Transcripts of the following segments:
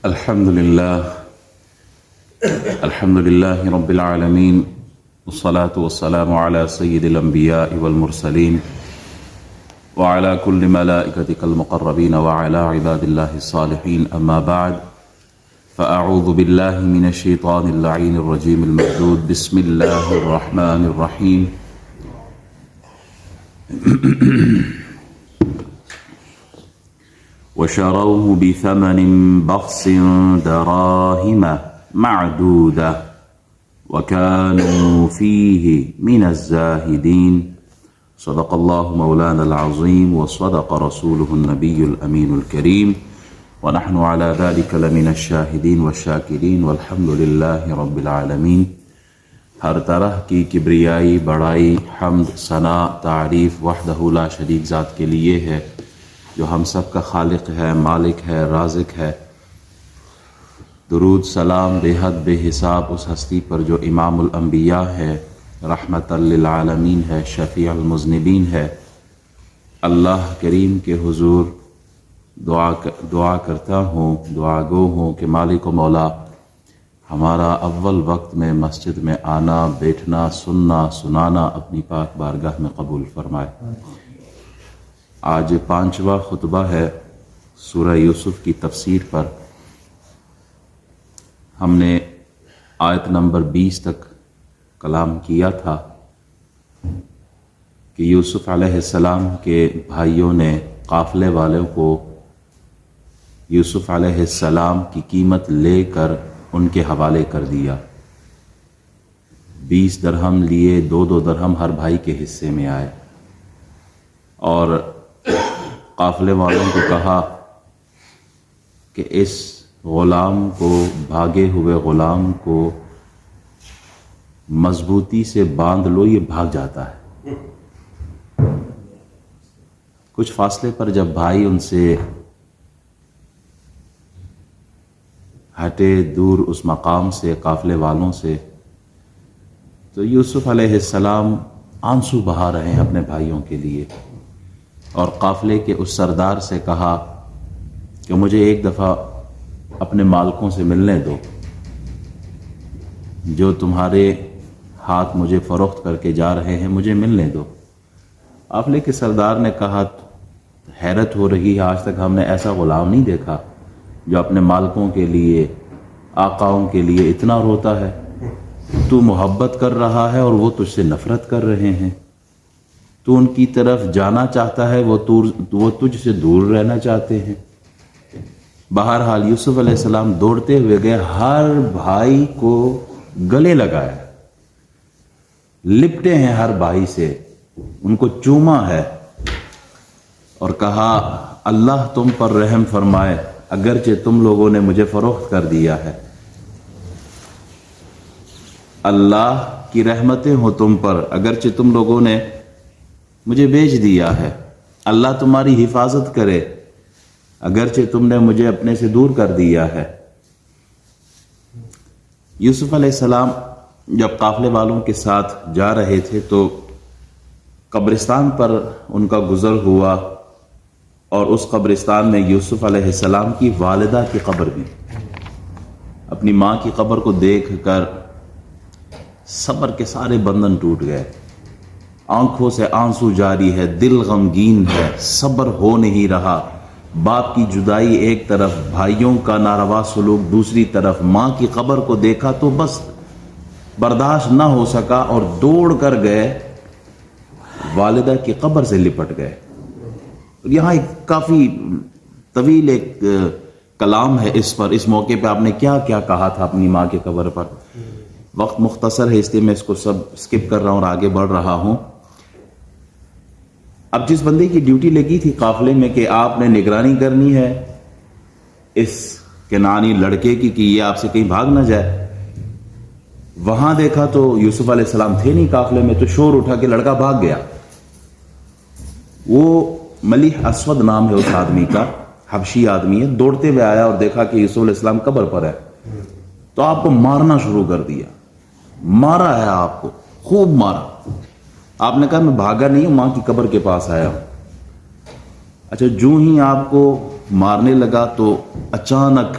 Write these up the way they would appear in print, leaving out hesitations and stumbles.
الحمد لله رب العالمين والصلاة والسلام على سيد الأنبياء والمرسلين وعلى كل ملائكتك المقربين وعلى عباد الله الصالحين أما بعد فأعوذ بالله من الشيطان اللعين الرجيم المردود بسم الله الرحمن الرحيم وشروه بثمن بخس دراهم معدودة وكانوا فيه من الزاهدين صدق الله مولانا العظيم وصدق رسوله النبي الأمين الكريم ونحن على ذلك لمن الشاهدين والشاكرين والحمد لله رب العالمين۔ ہر طرح کی کبریائی، بڑائی، حمد، ثنا، تعریف وحدہ لا شریک ذات کے لیے ہے جو ہم سب کا خالق ہے، مالک ہے، رازق ہے۔ درود سلام بے حد بے حساب اس ہستی پر جو امام الانبیاء ہے، رحمت للعالمین ہے، شفیع المذنبین ہے۔ اللہ کریم کے حضور دعا کرتا ہوں، دعا گو ہوں کہ مالک و مولا ہمارا اول وقت میں مسجد میں آنا، بیٹھنا، سننا، سنانا اپنی پاک بارگاہ میں قبول فرمائے۔ آج 5واں خطبہ ہے سورہ یوسف کی تفسیر پر۔ ہم نے آیت نمبر 20 تک کلام کیا تھا کہ یوسف علیہ السلام کے بھائیوں نے قافلے والوں کو یوسف علیہ السلام کی قیمت لے کر ان کے حوالے کر دیا۔ 20 درہم لیے، 2 درہم ہر بھائی کے حصے میں آئے، اور قافلے والوں کو کہا کہ اس غلام کو، بھاگے ہوئے غلام کو مضبوطی سے باندھ لو، یہ بھاگ جاتا ہے۔ کچھ فاصلے پر جب بھائی ان سے ہٹے دور اس مقام سے، قافلے والوں سے، تو یوسف علیہ السلام آنسو بہا رہے ہیں اپنے بھائیوں کے لیے، اور قافلے کے اس سردار سے کہا کہ مجھے ایک دفعہ اپنے مالکوں سے ملنے دو، جو تمہارے ہاتھ مجھے فروخت کر کے جا رہے ہیں، مجھے ملنے دو۔ قافلے کے سردار نے کہا حیرت ہو رہی ہے، آج تک ہم نے ایسا غلام نہیں دیکھا جو اپنے مالکوں کے لیے، آقاؤں کے لیے اتنا روتا ہے۔ تو محبت کر رہا ہے اور وہ تجھ سے نفرت کر رہے ہیں، تو ان کی طرف جانا چاہتا ہے، وہ تجھ سے دور رہنا چاہتے ہیں۔ بہرحال یوسف علیہ السلام دوڑتے ہوئے گئے، ہر بھائی کو گلے لگایا، لپٹے ہیں ہر بھائی سے، ان کو چوما ہے اور کہا اللہ تم پر رحم فرمائے، اگرچہ تم لوگوں نے مجھے فروخت کر دیا ہے، اللہ کی رحمتیں ہو تم پر، اگرچہ تم لوگوں نے مجھے بیچ دیا ہے، اللہ تمہاری حفاظت کرے، اگرچہ تم نے مجھے اپنے سے دور کر دیا ہے۔ یوسف علیہ السلام جب قافلے والوں کے ساتھ جا رہے تھے تو قبرستان پر ان کا گزر ہوا، اور اس قبرستان میں یوسف علیہ السلام کی والدہ کی قبر بھی۔ اپنی ماں کی قبر کو دیکھ کر صبر کے سارے بندھن ٹوٹ گئے، آنکھوں سے آنسو جاری ہے، دل غمگین ہے، صبر ہو نہیں رہا۔ باپ کی جدائی ایک طرف، بھائیوں کا ناروا سلوک دوسری طرف، ماں کی قبر کو دیکھا تو بس برداشت نہ ہو سکا اور دوڑ کر گئے، والدہ کی قبر سے لپٹ گئے۔ یہاں ایک کافی طویل ایک کلام ہے اس پر، اس موقع پہ آپ نے کیا کیا کہا تھا اپنی ماں کی قبر پر۔ وقت مختصر ہے اس لیے میں اس کو سب سکپ کر رہا ہوں اور آگے بڑھ رہا ہوں۔ اب جس بندے کی ڈیوٹی لگی تھی قافلے میں کہ آپ نے نگرانی کرنی ہے اس کنعانی لڑکے کی کہ یہ آپ سے کہیں بھاگ نہ جائے، وہاں دیکھا تو یوسف علیہ السلام تھے نہیں قافلے میں، تو شور اٹھا کہ لڑکا بھاگ گیا۔ وہ ملیح اسود نام ہے اس آدمی کا، حبشی آدمی ہے، دوڑتے ہوئے آیا اور دیکھا کہ یوسف علیہ السلام قبر پر ہے، تو آپ کو مارنا شروع کر دیا، مارا ہے آپ کو، خوب مارا۔ آپ نے کہا میں بھاگا نہیں ہوں، ماں کی قبر کے پاس آیا ہوں۔ اچھا، جو ہی آپ کو مارنے لگا تو اچانک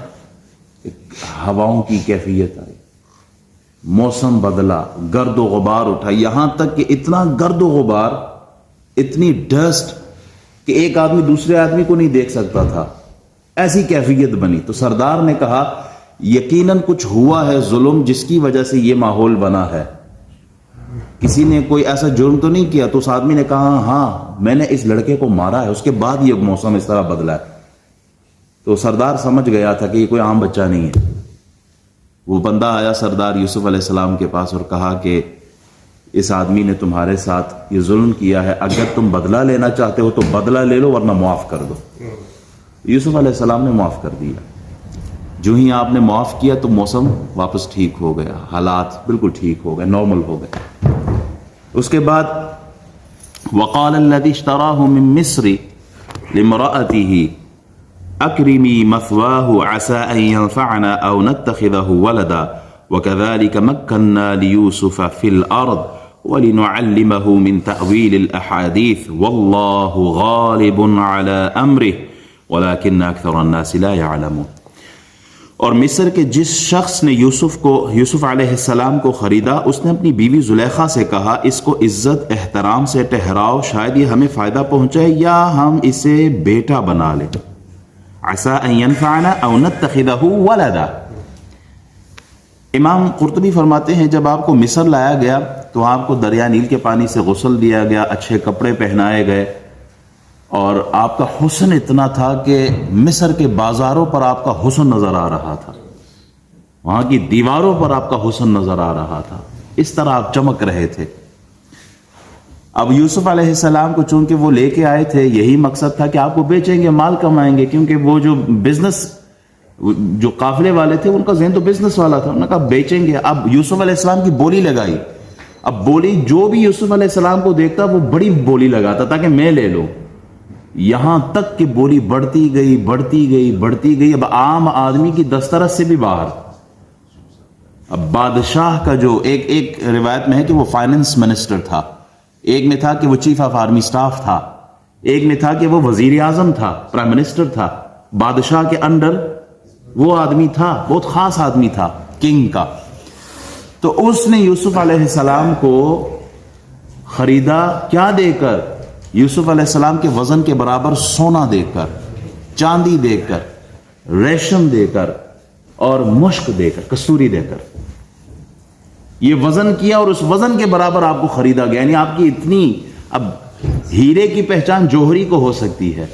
ہواؤں کی کیفیت آئی، موسم بدلا، گرد و غبار اٹھا، یہاں تک کہ اتنا گرد و غبار، اتنی ڈسٹ کہ ایک آدمی دوسرے آدمی کو نہیں دیکھ سکتا تھا، ایسی کیفیت بنی۔ تو سردار نے کہا یقیناً کچھ ہوا ہے ظلم جس کی وجہ سے یہ ماحول بنا ہے، کسی نے کوئی ایسا جرم تو نہیں کیا؟ تو اس آدمی نے کہا ہاں میں نے اس لڑکے کو مارا ہے، اس کے بعد یہ موسم اس طرح بدلا ہے۔ تو سردار سمجھ گیا تھا کہ یہ کوئی عام بچہ نہیں ہے۔ وہ بندہ آیا سردار یوسف علیہ السلام کے پاس اور کہا کہ اس آدمی نے تمہارے ساتھ یہ ظلم کیا ہے، اگر تم بدلہ لینا چاہتے ہو تو بدلہ لے لو ورنہ معاف کر دو۔ یوسف علیہ السلام نے معاف کر دیا۔ جو ہی آپ نے معاف کیا تو موسم واپس ٹھیک ہو گیا، حالات بالکل ٹھیک ہو گئے، نارمل ہو گئے۔ اس کے بعد وقال الذي اشتراه من مصر لامرأته اکرمی مثواه عسى ان ينفعنا او نتخذه ولدا وكذلك مكنا ليوسف في الارض ولنعلمه من تأويل الاحاديث والله غالب على امره ولكن اکثر الناس لا يعلمون۔ اور مصر کے جس شخص نے یوسف علیہ السلام کو خریدا، اس نے اپنی بیوی زلیخا سے کہا اس کو عزت احترام سے ٹھہراؤ، شاید یہ ہمیں فائدہ پہنچائے یا ہم اسے بیٹا بنا لیں۔ عسى ان ينفعنا او نتخذه ولدا۔ امام قرطبی فرماتے ہیں جب آپ کو مصر لایا گیا تو آپ کو دریا نیل کے پانی سے غسل دیا گیا، اچھے کپڑے پہنائے گئے، اور آپ کا حسن اتنا تھا کہ مصر کے بازاروں پر آپ کا حسن نظر آ رہا تھا، وہاں کی دیواروں پر آپ کا حسن نظر آ رہا تھا، اس طرح آپ چمک رہے تھے۔ اب یوسف علیہ السلام کو چونکہ وہ لے کے آئے تھے، یہی مقصد تھا کہ آپ کو بیچیں گے، مال کمائیں گے، کیونکہ وہ جو بزنس جو قافلے والے تھے ان کا ذہن تو بزنس والا تھا، انہوں نے کہا بیچیں گے۔ اب یوسف علیہ السلام کی بولی لگائی، اب بولی جو بھی یوسف علیہ السلام کو دیکھتا وہ بڑی بولی لگاتا تاکہ میں لے لوں، یہاں تک کہ بولی بڑھتی گئی بڑھتی گئی بڑھتی گئی، اب عام آدمی کی دسترس سے بھی باہر۔ اب بادشاہ کا جو ایک روایت میں ہے کہ وہ فائننس منسٹر تھا، ایک میں تھا کہ وہ چیف آف آرمی سٹاف تھا، ایک میں تھا کہ وہ وزیر اعظم تھا، پرائم منسٹر تھا، بادشاہ کے انڈر وہ آدمی تھا، بہت خاص آدمی تھا کنگ کا۔ تو اس نے یوسف علیہ السلام کو خریدا کیا دے کر؟ یوسف علیہ السلام کے وزن کے برابر سونا دے کر، چاندی دے کر، ریشم دے کر اور مشک دے کر، کستوری دے کر، یہ وزن کیا اور اس وزن کے برابر آپ کو خریدا گیا۔ یعنی آپ کی اتنی، اب ہیرے کی پہچان جوہری کو ہو سکتی ہے،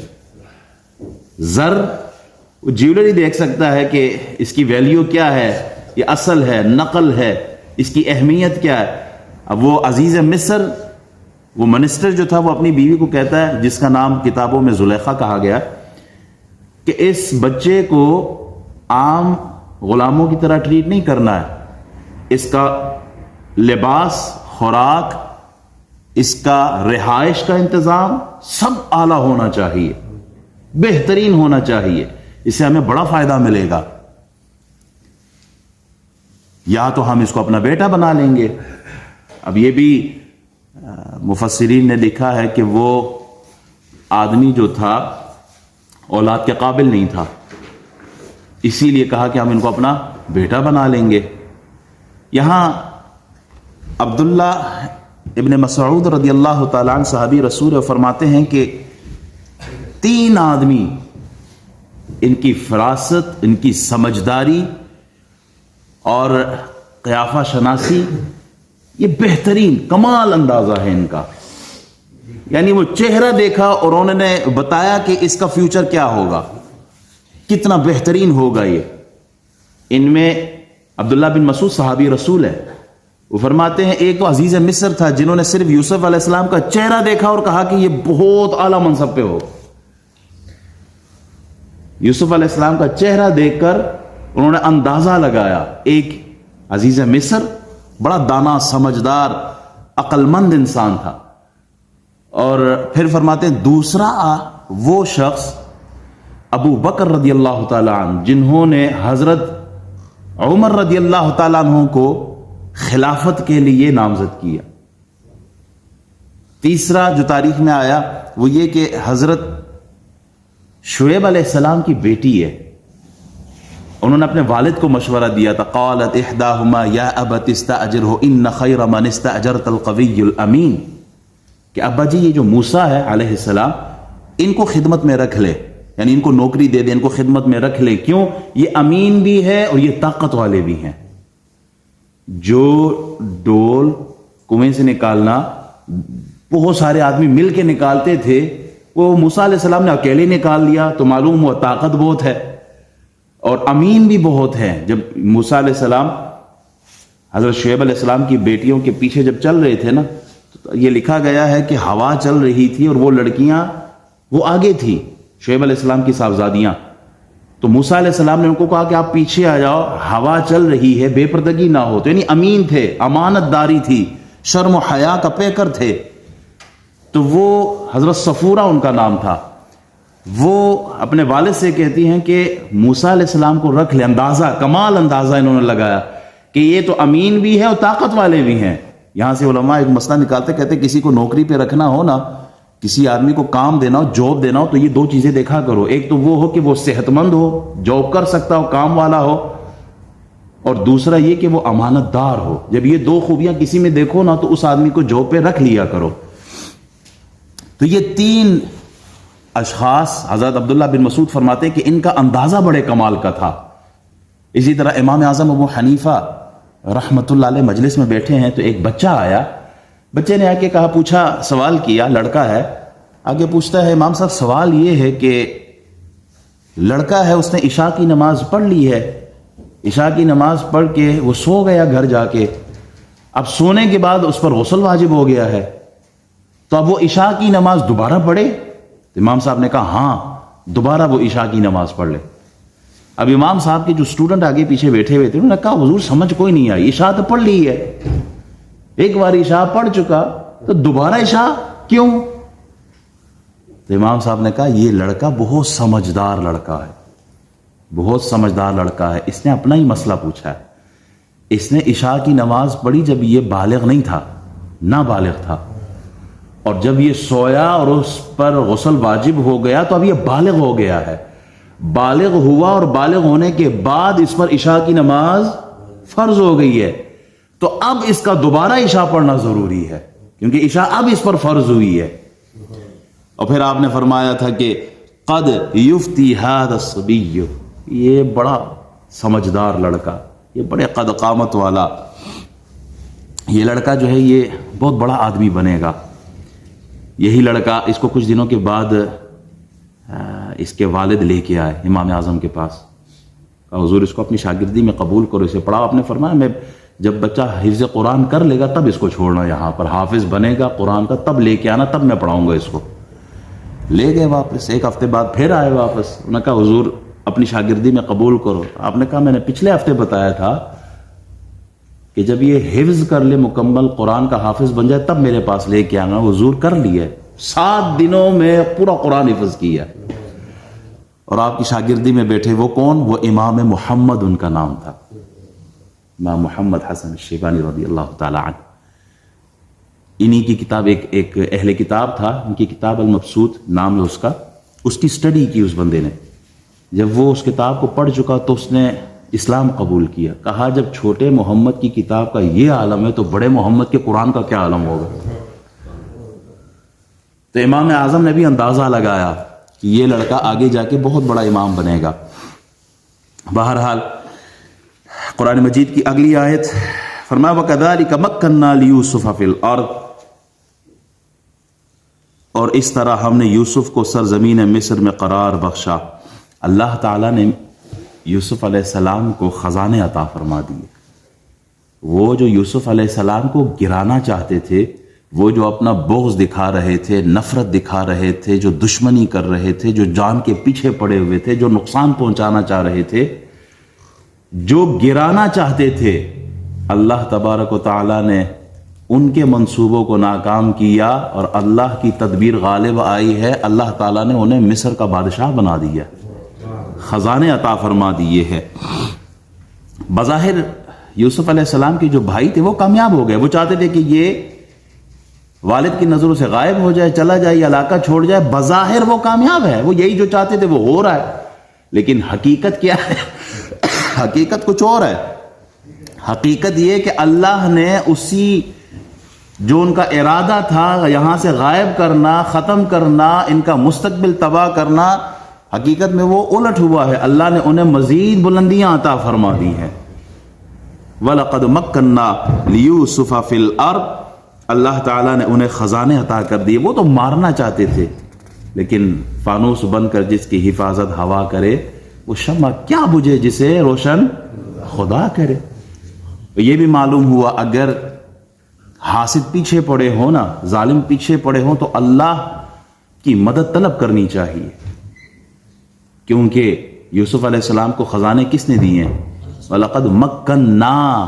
زر جیولری دیکھ سکتا ہے کہ اس کی ویلیو کیا ہے، یہ اصل ہے، نقل ہے، اس کی اہمیت کیا ہے۔ اب وہ عزیز مصر، وہ منسٹر جو تھا، وہ اپنی بیوی کو کہتا ہے، جس کا نام کتابوں میں زلیخا کہا گیا، کہ اس بچے کو عام غلاموں کی طرح ٹریٹ نہیں کرنا ہے، اس کا لباس، خوراک، اس کا رہائش کا انتظام سب اعلیٰ ہونا چاہیے، بہترین ہونا چاہیے، اس سے ہمیں بڑا فائدہ ملے گا، یا تو ہم اس کو اپنا بیٹا بنا لیں گے۔ اب یہ بھی مفسرین نے لکھا ہے کہ وہ آدمی جو تھا اولاد کے قابل نہیں تھا، اسی لیے کہا کہ ہم ان کو اپنا بیٹا بنا لیں گے۔ یہاں عبداللہ ابن مسعود رضی اللہ تعالیٰ عنہ صحابی رسول فرماتے ہیں کہ 3 آدمی، ان کی فراست، ان کی سمجھداری اور قیافہ شناسی، یہ بہترین کمال اندازہ ہے ان کا۔ یعنی وہ چہرہ دیکھا اور انہوں نے بتایا کہ اس کا فیوچر کیا ہوگا، کتنا بہترین ہوگا یہ۔ ان میں عبداللہ بن مسعود صحابی رسول ہے، وہ فرماتے ہیں ایک تو عزیز مصر تھا جنہوں نے صرف یوسف علیہ السلام کا چہرہ دیکھا اور کہا کہ یہ بہت اعلیٰ منصب پہ ہو۔ یوسف علیہ السلام کا چہرہ دیکھ کر انہوں نے اندازہ لگایا، ایک عزیز مصر بڑا دانا، سمجھدار، عقل مند انسان تھا۔ اور پھر فرماتے ہیں دوسرا وہ شخص ابو بکر رضی اللہ تعالیٰ عنہ، جنہوں نے حضرت عمر رضی اللہ تعالیٰ عنہ کو خلافت کے لیے نامزد کیا۔ تیسرا جو تاریخ میں آیا وہ یہ کہ حضرت شعیب علیہ السلام کی بیٹی ہے انہوں نے اپنے والد کو مشورہ دیا تھا. قالت احداہما یا ابت استاجرہ ان خیر من استاجرت القوی الامین، کہ ابا جی یہ جو موسیٰ ہے علیہ السلام ان کو خدمت میں رکھ لے، یعنی ان کو نوکری دے دے، ان کو خدمت میں رکھ لے. کیوں؟ یہ امین بھی ہے اور یہ طاقت والے بھی ہیں. جو ڈول کنویں سے نکالنا بہت سارے آدمی مل کے نکالتے تھے، وہ موسیٰ علیہ السلام نے اکیلے نکال لیا تو معلوم ہوا طاقت بہت ہے اور امین بھی بہت ہے. جب موسیٰ علیہ السلام حضرت شعیب علیہ السلام کی بیٹیوں کے پیچھے جب چل رہے تھے نا، تو یہ لکھا گیا ہے کہ ہوا چل رہی تھی اور وہ لڑکیاں وہ آگے تھی، شعیب علیہ السلام کی صاحبزادیاں. تو موسیٰ علیہ السلام نے ان کو کہا کہ آپ پیچھے آ جاؤ، ہوا چل رہی ہے، بے پردگی نہ ہو. تو یعنی امین تھے، امانت داری تھی، شرم و حیا کا پیکر تھے. تو وہ حضرت صفورہ ان کا نام تھا، وہ اپنے والد سے کہتی ہیں کہ موسیٰ علیہ السلام کو رکھ لے. اندازہ، کمال اندازہ انہوں نے لگایا کہ یہ تو امین بھی ہے اور طاقت والے بھی ہیں. یہاں سے علماء ایک مسئلہ نکالتے، کہتے کسی کو نوکری پہ رکھنا ہو نا، کسی آدمی کو کام دینا ہو، جاب دینا ہو، تو یہ دو چیزیں دیکھا کرو. ایک تو وہ ہو کہ وہ صحت مند ہو، جاب کر سکتا ہو، کام والا ہو، اور دوسرا یہ کہ وہ امانت دار ہو. جب یہ دو خوبیاں کسی میں دیکھو نا تو اس آدمی کو جاب پہ رکھ لیا کرو. تو یہ تین اشخاص حضرت عبداللہ بن مسعود فرماتے ہیں کہ ان کا اندازہ بڑے کمال کا تھا. اسی طرح امام اعظم ابو حنیفہ رحمۃ اللہ علیہ مجلس میں بیٹھے ہیں تو ایک بچہ آیا، بچے نے آ کے کہا، پوچھا، سوال کیا، لڑکا ہے، آگے پوچھتا ہے امام صاحب سوال یہ ہے کہ لڑکا ہے، اس نے عشاء کی نماز پڑھ لی ہے، عشاء کی نماز پڑھ کے وہ سو گیا گھر جا کے، اب سونے کے بعد اس پر غسل واجب ہو گیا ہے، تو اب وہ عشاء کی نماز دوبارہ پڑھے؟ تو امام صاحب نے کہا ہاں، دوبارہ وہ عشاء کی نماز پڑھ لے. اب امام صاحب کے جو اسٹوڈنٹ آگے پیچھے بیٹھے ہوئے تھے انہوں نے کہا حضور سمجھ کوئی نہیں آئی، عشاء تو پڑھ لی ہے، ایک بار عشاء پڑھ چکا تو دوبارہ عشاء کیوں؟ تو امام صاحب نے کہا یہ لڑکا بہت سمجھدار لڑکا ہے، بہت سمجھدار لڑکا ہے، اس نے اپنا ہی مسئلہ پوچھا ہے. اس نے عشاء کی نماز پڑھی جب یہ بالغ نہیں تھا، نابالغ تھا، اور جب یہ سویا اور اس پر غسل واجب ہو گیا تو اب یہ بالغ ہو گیا ہے، بالغ ہوا اور بالغ ہونے کے بعد اس پر عشاء کی نماز فرض ہو گئی ہے، تو اب اس کا دوبارہ عشاء پڑھنا ضروری ہے کیونکہ عشاء اب اس پر فرض ہوئی ہے. اور پھر آپ نے فرمایا تھا کہ قد یفتی ھذا الصبی، یہ بڑا سمجھدار لڑکا، یہ بڑے قد قامت والا یہ لڑکا جو ہے یہ بہت بڑا آدمی بنے گا. یہی لڑکا اس کو کچھ دنوں کے بعد اس کے والد لے کے آئے امام اعظم کے پاس، کہا حضور اس کو اپنی شاگردی میں قبول کرو، اسے پڑھاؤ. آپ نے فرمایا میں جب بچہ حفظ قرآن کر لے گا تب اس کو چھوڑنا، یہاں پر حافظ بنے گا قرآن کا تب لے کے آنا، تب میں پڑھاؤں گا اس کو. لے گئے واپس، ایک ہفتے بعد پھر آئے واپس، انہوں نے کہا حضور اپنی شاگردی میں قبول کرو. آپ نے کہا میں نے پچھلے ہفتے بتایا تھا کہ جب یہ حفظ کر لے، مکمل قرآن کا حافظ بن جائے تب میرے پاس لے کے آنا. حضور کر لیے، 7 دنوں میں پورا قرآن حفظ کیا، اور آپ کی شاگردی میں بیٹھے. وہ کون؟ وہ امام محمد ان کا نام تھا، امام محمد حسن الشیبانی رضی اللہ تعالی عنہ. انہی کی کتاب، ایک اہل کتاب تھا، ان کی کتاب المبسوط نام ہے اس کا، اس کی سٹڈی کی اس بندے نے. جب وہ اس کتاب کو پڑھ چکا تو اس نے اسلام قبول کیا. کہا جب چھوٹے محمد کی کتاب کا یہ عالم ہے تو بڑے محمد کے قرآن کا کیا عالم ہوگا. تو امام اعظم نے بھی اندازہ لگایا کہ یہ لڑکا آگے جا کے بہت بڑا امام بنے گا. بہرحال قرآن مجید کی اگلی آیت فرمایا وَكَذَلِكَ مَكَّنَّا لِيُوسُفَ فِي الْأَرْضِ، اور اس طرح ہم نے یوسف کو سرزمین مصر میں قرار بخشا. اللہ تعالیٰ نے یوسف علیہ السلام کو خزانے عطا فرما دیے. وہ جو یوسف علیہ السلام کو گرانا چاہتے تھے، وہ جو اپنا بغض دکھا رہے تھے، نفرت دکھا رہے تھے، جو دشمنی کر رہے تھے، جو جان کے پیچھے پڑے ہوئے تھے، جو نقصان پہنچانا چاہ رہے تھے، جو گرانا چاہتے تھے، اللہ تبارک و تعالیٰ نے ان کے منصوبوں کو ناکام کیا اور اللہ کی تدبیر غالب آئی ہے. اللہ تعالیٰ نے انہیں مصر کا بادشاہ بنا دیا، خزانے عطا فرما دیے ہیں. بظاہر یوسف علیہ السلام کے جو بھائی تھے وہ کامیاب ہو گئے، وہ چاہتے تھے کہ یہ والد کی نظروں سے غائب ہو جائے، چلا جائے، یہ علاقہ چھوڑ جائے. بظاہر وہ کامیاب ہے، وہ یہی جو چاہتے تھے وہ ہو رہا ہے، لیکن حقیقت کیا ہے حقیقت کچھ اور ہے. حقیقت یہ کہ اللہ نے اسی جو ان کا ارادہ تھا یہاں سے غائب کرنا، ختم کرنا، ان کا مستقبل تباہ کرنا، حقیقت میں وہ الٹ ہوا ہے. اللہ نے انہیں مزید بلندیاں عطا فرما دی ہیں. وَلَقَدْ مَكَّنَّا لِيُوسُفَ فِي الْأَرْضِ، اللہ تعالیٰ نے انہیں خزانے عطا کر دیے. وہ تو مارنا چاہتے تھے، لیکن فانوس بن کر جس کی حفاظت ہوا کرے وہ شمع کیا بجھے جسے روشن خدا کرے. یہ بھی معلوم ہوا اگر حاسد پیچھے پڑے ہوں نا، ظالم پیچھے پڑے ہوں، تو اللہ کی مدد طلب کرنی چاہیے، کیونکہ یوسف علیہ السلام کو خزانے کس نے دیے ہیں؟ وَلَقَدْ مَكَّنَّا،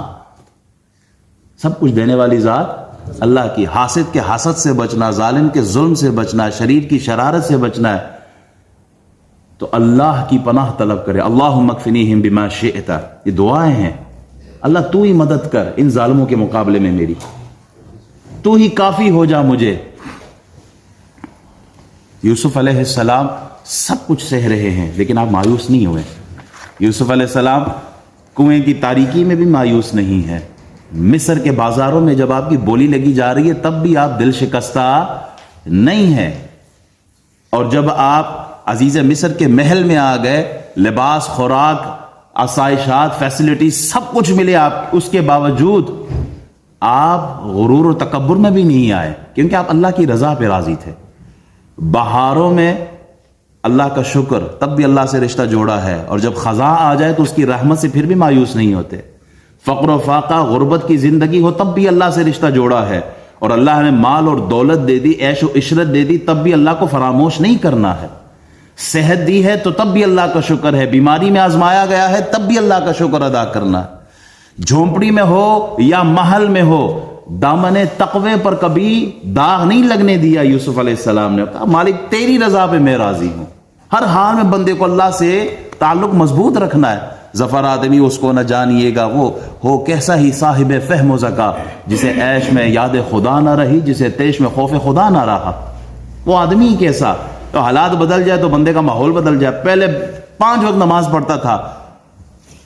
سب کچھ دینے والی ذات اللہ کی. حاسد کے حسد سے بچنا، ظالم کے ظلم سے بچنا، شریر کی شرارت سے بچنا ہے تو اللہ کی پناہ طلب کرے. اللہم اکفنیہم بما شئت، یہ دعائیں ہیں. اللہ تو ہی مدد کر ان ظالموں کے مقابلے میں، میری تو ہی کافی ہو جا مجھے. یوسف علیہ السلام سب کچھ سہ رہے ہیں لیکن آپ مایوس نہیں ہوئے. یوسف علیہ السلام کنویں کی تاریکی میں بھی مایوس نہیں ہے. مصر کے بازاروں میں جب آپ کی بولی لگی جا رہی ہے تب بھی آپ دل شکستہ نہیں ہیں. اور جب آپ عزیز مصر کے محل میں آ گئے، لباس، خوراک، آسائشات، فیسلٹی سب کچھ ملے، آپ اس کے باوجود آپ غرور و تکبر میں بھی نہیں آئے، کیونکہ آپ اللہ کی رضا پہ راضی تھے. بہاروں میں اللہ کا شکر، تب بھی اللہ سے رشتہ جوڑا ہے، اور جب خزاں آ جائے تو اس کی رحمت سے پھر بھی مایوس نہیں ہوتے. فقر و فاقہ، غربت کی زندگی ہو تب بھی اللہ سے رشتہ جوڑا ہے، اور اللہ نے مال اور دولت دے دی، عیش و عشرت دے دی، تب بھی اللہ کو فراموش نہیں کرنا ہے. صحت دی ہے تو تب بھی اللہ کا شکر ہے، بیماری میں آزمایا گیا ہے تب بھی اللہ کا شکر ادا کرنا ہے. جھونپڑی میں ہو یا محل میں ہو، دامن تقوی پر کبھی داغ نہیں لگنے دیا. یوسف علیہ السلام نے کہا مالک تیری رضا پہ میں راضی ہوں. ہر حال میں بندے کو اللہ سے تعلق مضبوط رکھنا ہے. ظفر آدمی اس کو نہ جانیے گا، وہ ہو کیسا ہی صاحب فہم و ذکا، جسے عیش میں یاد خدا نہ رہی، جسے تیش میں خوف خدا نہ رہا. وہ آدمی کیسا؟ تو حالات بدل جائے تو بندے کا ماحول بدل جائے. پہلے 5 وقت نماز پڑھتا تھا،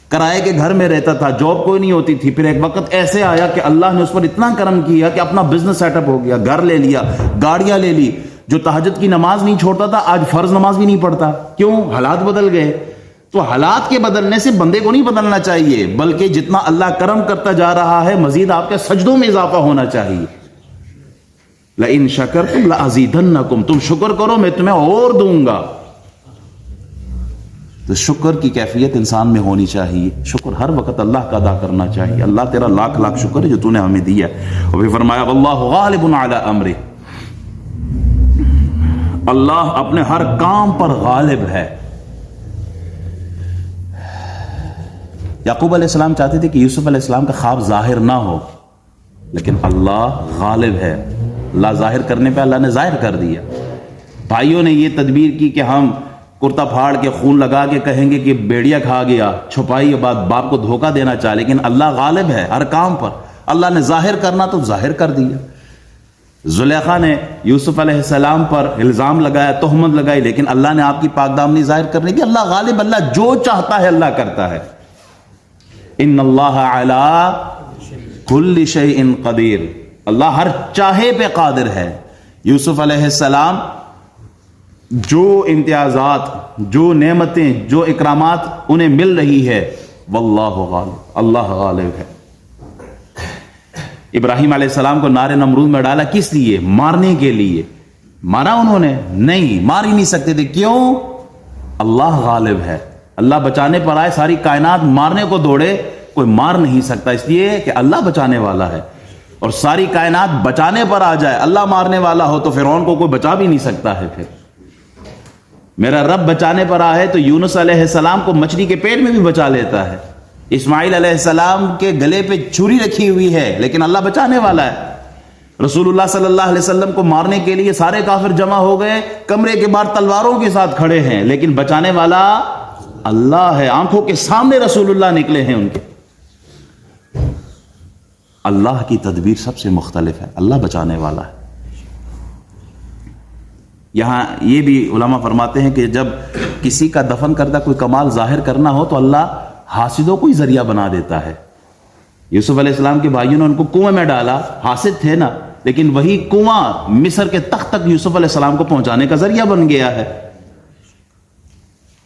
کرائے کے گھر میں رہتا تھا، جاب کوئی نہیں ہوتی تھی. پھر ایک وقت ایسے آیا کہ اللہ نے اس پر اتنا کرم کیا کہ اپنا بزنس سیٹ اپ ہو گیا، گھر لے لیا، گاڑیاں لے لی. جو تہجد کی نماز نہیں چھوڑتا تھا آج فرض نماز بھی نہیں پڑھتا. کیوں؟ حالات بدل گئے. تو حالات کے بدلنے سے بندے کو نہیں بدلنا چاہیے، بلکہ جتنا اللہ کرم کرتا جا رہا ہے مزید آپ کے سجدوں میں اضافہ ہونا چاہیے. لئن شکرتم لازیدنکم، تم شکر کرو میں تمہیں اور دوں گا. تو شکر کی کیفیت انسان میں ہونی چاہیے. شکر ہر وقت اللہ کا ادا کرنا چاہیے. اللہ تیرا لاکھ لاکھ شکر ہے جو تو نے ہمیں دیا. اور پھر فرمایا واللہ غالب علی امرہ، اللہ اپنے ہر کام پر غالب ہے. یعقوب علیہ السلام چاہتے تھے کہ یوسف علیہ السلام کا خواب ظاہر نہ ہو، لیکن اللہ غالب ہے. اللہ ظاہر کرنے پہ اللہ نے ظاہر کر دیا. بھائیوں نے یہ تدبیر کی کہ ہم کرتا پھاڑ کے خون لگا کے کہیں گے کہ بیڑیا کھا گیا، چھپائی بات، باپ کو دھوکہ دینا چاہ، لیکن اللہ غالب ہے ہر کام پر. اللہ نے ظاہر کرنا تو ظاہر کر دیا. زلیخا نے یوسف علیہ السلام پر الزام لگایا، تہمت لگائی، لیکن اللہ نے آپ کی پاک دامنی ظاہر کرنے کی. اللہ غالب، اللہ جو چاہتا ہے اللہ کرتا ہے. ان اللہ علی کل شیء قدیر، اللہ ہر چاہے پہ قادر ہے. یوسف علیہ السلام جو امتیازات، جو نعمتیں، جو اکرامات انہیں مل رہی ہے، واللہ غالب، اللہ غالب ہے. ابراہیم علیہ السلام کو نار نمرود میں ڈالا کس لیے؟ مارنے کے لیے. مارا انہوں نے؟ نہیں، مار ہی نہیں سکتے تھے. کیوں؟ اللہ غالب ہے. اللہ بچانے پر آئے، ساری کائنات مارنے کو دوڑے، کوئی مار نہیں سکتا، اس لیے کہ اللہ بچانے والا ہے. اور ساری کائنات بچانے پر آ جائے، اللہ مارنے والا ہو، تو فرعون کو کوئی بچا بھی نہیں سکتا ہے. پھر میرا رب بچانے پر آئے تو یونس علیہ السلام کو مچھلی کے پیٹ میں بھی بچا لیتا ہے. اسماعیل علیہ السلام کے گلے پہ چھری رکھی ہوئی ہے، لیکن اللہ بچانے والا ہے. رسول اللہ صلی اللہ علیہ وسلم کو مارنے کے لیے سارے کافر جمع ہو گئے، کمرے کے باہر تلواروں کے ساتھ کھڑے ہیں، لیکن بچانے والا اللہ ہے. آنکھوں کے سامنے رسول اللہ نکلے ہیں ان کے. اللہ کی تدبیر سب سے مختلف ہے، اللہ بچانے والا ہے. یہاں یہ بھی علماء فرماتے ہیں کہ جب کسی کا دفن کردہ کوئی کمال ظاہر کرنا ہو تو اللہ حاسدوں کو ہی ذریعہ بنا دیتا ہے. یوسف علیہ السلام کے بھائیوں نے ان کو کنویں میں ڈالا، حاسد تھے نا، لیکن وہی کنواں مصر کے تخت تک یوسف علیہ السلام کو پہنچانے کا ذریعہ بن گیا ہے.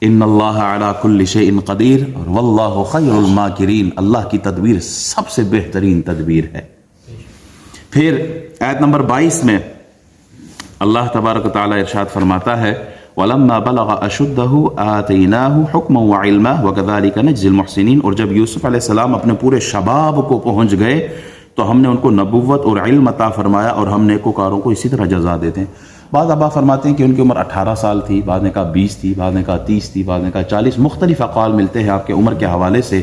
ان اللہ علی کل شیء قدیر اور واللہ خیر الماکرین، اللہ کی تدبیر سب سے بہترین تدبیر ہے. پھر آیت نمبر 22 میں اللہ تبارک و تعالی ارشاد فرماتا ہے وَلَمَّا بَلَغَ أَشُدَّهُ آتَيْنَاهُ حُكْمًا وَعِلْمًا وَكَذَلِكَ نَجْزِي الْمُحْسِنِينَ. اور جب یوسف علیہ السلام اپنے پورے شباب کو پہنچ گئے تو ہم نے ان کو نبوت اور علم عطا فرمایا اور ہم نیکوکاروں کو اسی طرح جزا دیتے ہیں. بعض ابا فرماتے ہیں کہ ان کی عمر 18 سال تھی، بعض نے کہا 20 تھی، بعض نے کہا 30 تھی، بعض نے کہا 40. مختلف اقوال ملتے ہیں آپ کے عمر کے حوالے سے.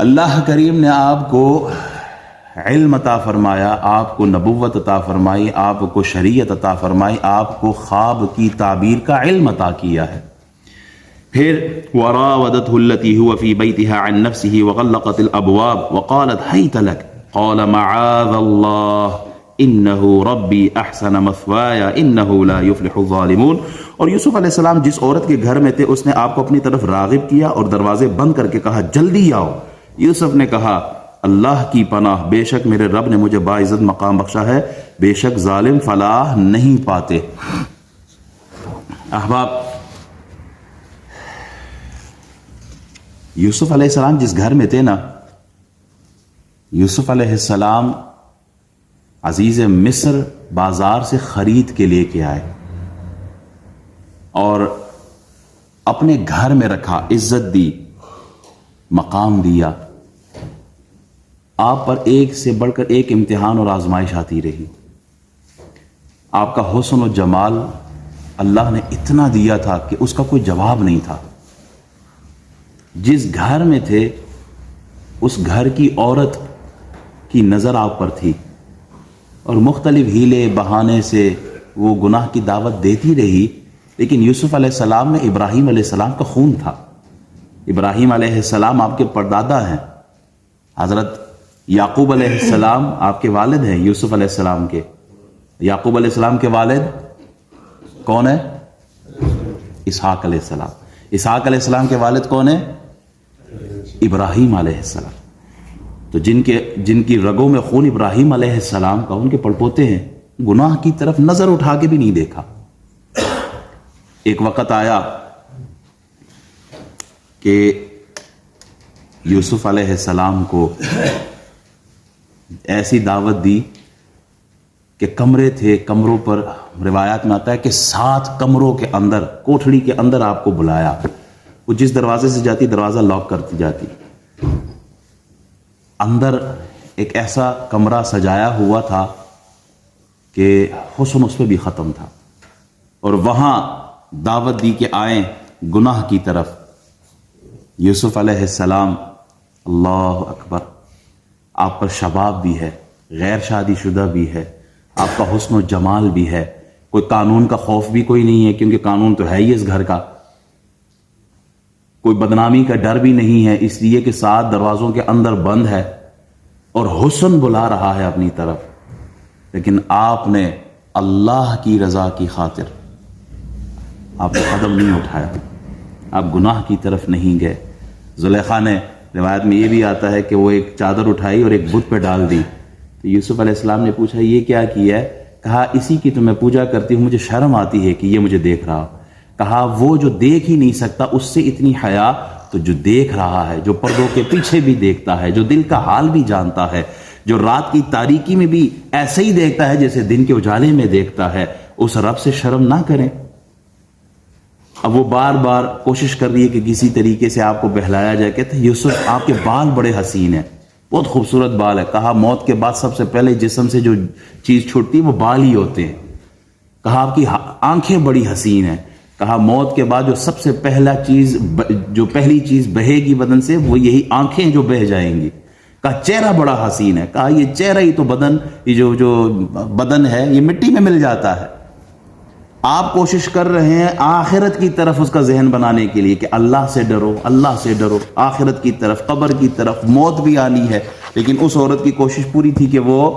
اللہ کریم نے آپ کو علم عطا فرمایا، آپ کو نبوت عطا فرمائی، آپ کو شریعت عطا فرمائی، آپ کو خواب کی تعبیر کا علم عطا کیا ہے. پھر وراودته التي هو في بيتها عن نفسه وغلقت الابواب وقالت هيت لك قال معاذ الله انه ربي احسن مثواي انه لا يفلح الظالمون. اور یوسف علیہ السلام جس عورت کے گھر میں تھے اس نے آپ کو اپنی طرف راغب کیا اور دروازے بند کر کے کہا جلدی آؤ. یوسف نے کہا اللہ کی پناہ، بے شک میرے رب نے مجھے باعزت مقام بخشا ہے، بے شک ظالم فلاح نہیں پاتے. احباب، یوسف علیہ السلام جس گھر میں تھے نا، یوسف علیہ السلام عزیز مصر بازار سے خرید کے لے کے آئے اور اپنے گھر میں رکھا، عزت دی، مقام دیا. آپ پر ایک سے بڑھ کر ایک امتحان اور آزمائش آتی رہی. آپ کا حسن و جمال اللہ نے اتنا دیا تھا کہ اس کا کوئی جواب نہیں تھا. جس گھر میں تھے اس گھر کی عورت کی نظر آپ پر تھی اور مختلف ہیلے بہانے سے وہ گناہ کی دعوت دیتی رہی. لیکن یوسف علیہ السلام میں ابراہیم علیہ السلام کا خون تھا. ابراہیم علیہ السلام آپ کے پردادا ہیں. حضرت یعقوب علیہ السلام آپ کے والد ہیں یوسف علیہ السلام کے. یعقوب علیہ السلام کے والد کون ہیں؟ اسحاق علیہ السلام. اسحاق علیہ السلام کے والد کون ہیں؟ ابراہیم علیہ السلام. تو جن کی رگوں میں خون ابراہیم علیہ السلام کا، ان کے پڑپوتے ہیں، گناہ کی طرف نظر اٹھا کے بھی نہیں دیکھا. ایک وقت آیا کہ یوسف علیہ السلام کو ایسی دعوت دی کہ کمرے تھے، کمروں پر روایات میں آتا ہے کہ 7 کمروں کے اندر، کوٹھڑی کے اندر آپ کو بلایا. وہ جس دروازے سے جاتی دروازہ لاک کرتی جاتی. اندر ایک ایسا کمرہ سجایا ہوا تھا کہ حسن اس پہ بھی ختم تھا، اور وہاں دعوت دی کہ آئیں گناہ کی طرف. یوسف علیہ السلام، اللہ اکبر، آپ پر شباب بھی ہے، غیر شادی شدہ بھی ہے، آپ کا حسن و جمال بھی ہے، کوئی قانون کا خوف بھی کوئی نہیں ہے کیونکہ قانون تو ہے ہی اس گھر کا، کوئی بدنامی کا ڈر بھی نہیں ہے اس لیے کہ 7 دروازوں کے اندر بند ہے اور حسن بلا رہا ہے اپنی طرف. لیکن آپ نے اللہ کی رضا کی خاطر آپ نے قدم نہیں اٹھایا، آپ گناہ کی طرف نہیں گئے. زلیخا نے، روایت میں یہ بھی آتا ہے کہ وہ ایک چادر اٹھائی اور ایک بت پہ ڈال دی. تو یوسف علیہ السلام نے پوچھا یہ کیا کیا ہے؟ کہا اسی کی تو میں پوجا کرتی ہوں، مجھے شرم آتی ہے کہ یہ مجھے دیکھ رہا. کہا وہ جو دیکھ ہی نہیں سکتا اس سے اتنی حیا، تو جو دیکھ رہا ہے، جو پردوں کے پیچھے بھی دیکھتا ہے، جو دل کا حال بھی جانتا ہے، جو رات کی تاریکی میں بھی ایسے ہی دیکھتا ہے جیسے دن کے اجالے میں دیکھتا ہے، اس رب سے شرم نہ کریں. اب وہ بار بار کوشش کر رہی ہے کہ کسی طریقے سے آپ کو بہلایا جائے. کہتے ہیں یوسف آپ کے بال بڑے حسین ہیں، بہت خوبصورت بال ہے. کہا موت کے بعد سب سے پہلے جسم سے جو چیز چھوٹتی ہے وہ بال ہی ہوتے ہیں. کہا آپ کی آنکھیں بڑی حسین ہیں. کہا موت کے بعد جو سب سے پہلی چیز بہے گی بدن سے وہ یہی آنکھیں جو بہہ جائیں گی. کہا چہرہ بڑا حسین ہے. کہا یہ چہرہ ہی تو بدن، یہ جو بدن ہے یہ مٹی میں مل جاتا ہے. آپ کوشش کر رہے ہیں آخرت کی طرف اس کا ذہن بنانے کے لیے کہ اللہ سے ڈرو، اللہ سے ڈرو، آخرت کی طرف، قبر کی طرف. موت بھی آنی ہے لیکن اس عورت کی کوشش پوری تھی کہ وہ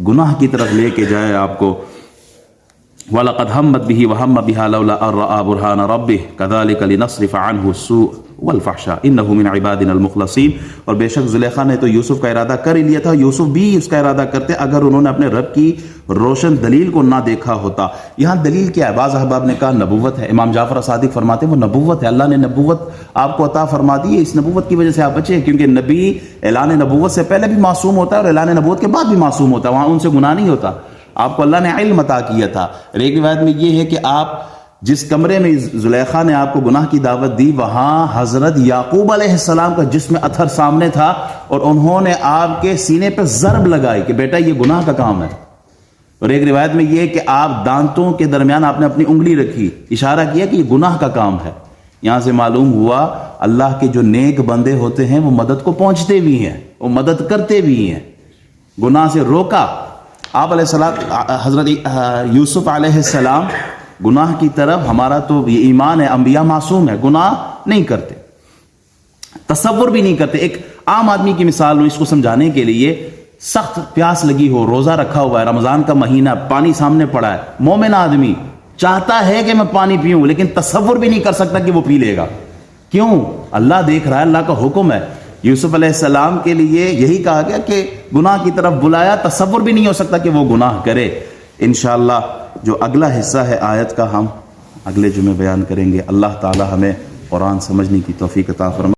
گناہ کی طرف لے کے جائے آپ کو. وَلَقَدْ هَمَّتْ بِهِ وَهَمَّ بِهَا لَوْلَا أَن رَأَىٰ بُرْهَانَ رَبِّهِ كَذَٰلِكَ لِنَصْرِفَ عَنْهُ السُّوءَ وَالْفَحْشَاءَ إِنَّهُ مِنْ عِبَادِنَا الْمُخْلَصِينَ۔ اور بے شک زلیخا نے تو یوسف کا ارادہ کر ہی لیا تھا، یوسف بھی اس کا ارادہ کرتے اگر انہوں نے اپنے رب کی روشن دلیل کو نہ دیکھا ہوتا۔ یہاں دلیل کیا ہے؟ بعض احباب نے کہا نبوت ہے۔ امام جعفر صادق فرماتے ہیں وہ نبوت ہے، اللہ نے نبوت آپ کو عطا فرما دی ہے، اس نبوت کی وجہ سے آپ بچے، کیونکہ نبی اعلان نبوت سے پہلے بھی معصوم ہوتا ہے اور اعلان نبوت کے بعد بھی معصوم ہوتا ہے، وہاں ان سے گناہ نہیں ہوتا۔ آپ کو اللہ نے علم عطا کیا تھا۔ ایک روایت میں یہ ہے کہ آپ جس کمرے میں زلیخا نے آپ کو گناہ کی دعوت دی، وہاں حضرت یعقوب علیہ السلام کا جسم اطہر سامنے تھا اور انہوں نے آپ کے سینے پہ ضرب لگائی کہ بیٹا یہ گناہ کا کام ہے۔ اور ایک روایت میں یہ کہ آپ دانتوں کے درمیان آپ نے اپنی انگلی رکھی، اشارہ کیا کہ یہ گناہ کا کام ہے۔ یہاں سے معلوم ہوا اللہ کے جو نیک بندے ہوتے ہیں وہ مدد کو پہنچتے بھی ہیں، وہ مدد کرتے بھی ہیں۔ گناہ سے روکا آپ علیہ السلام، حضرت یوسف علیہ السلام گناہ کی طرف، ہمارا تو یہ ایمان ہے انبیاء معصوم ہے، گناہ نہیں کرتے، تصور بھی نہیں کرتے۔ ایک عام آدمی کی مثال اس کو سمجھانے کے لیے، سخت پیاس لگی ہو، روزہ رکھا ہوا ہے، رمضان کا مہینہ، پانی سامنے پڑا ہے، مومن آدمی چاہتا ہے کہ میں پانی پیوں لیکن تصور بھی نہیں کر سکتا کہ وہ پی لے گا۔ کیوں؟ اللہ دیکھ رہا ہے، اللہ کا حکم ہے۔ یوسف علیہ السلام کے لیے یہی کہا گیا کہ گناہ کی طرف بلایا، تصور بھی نہیں ہو سکتا کہ وہ گناہ کرے۔ انشاءاللہ جو اگلا حصہ ہے آیت کا ہم اگلے جمعے بیان کریں گے۔ اللہ تعالی ہمیں قرآن سمجھنے کی توفیق عطا فرمائے۔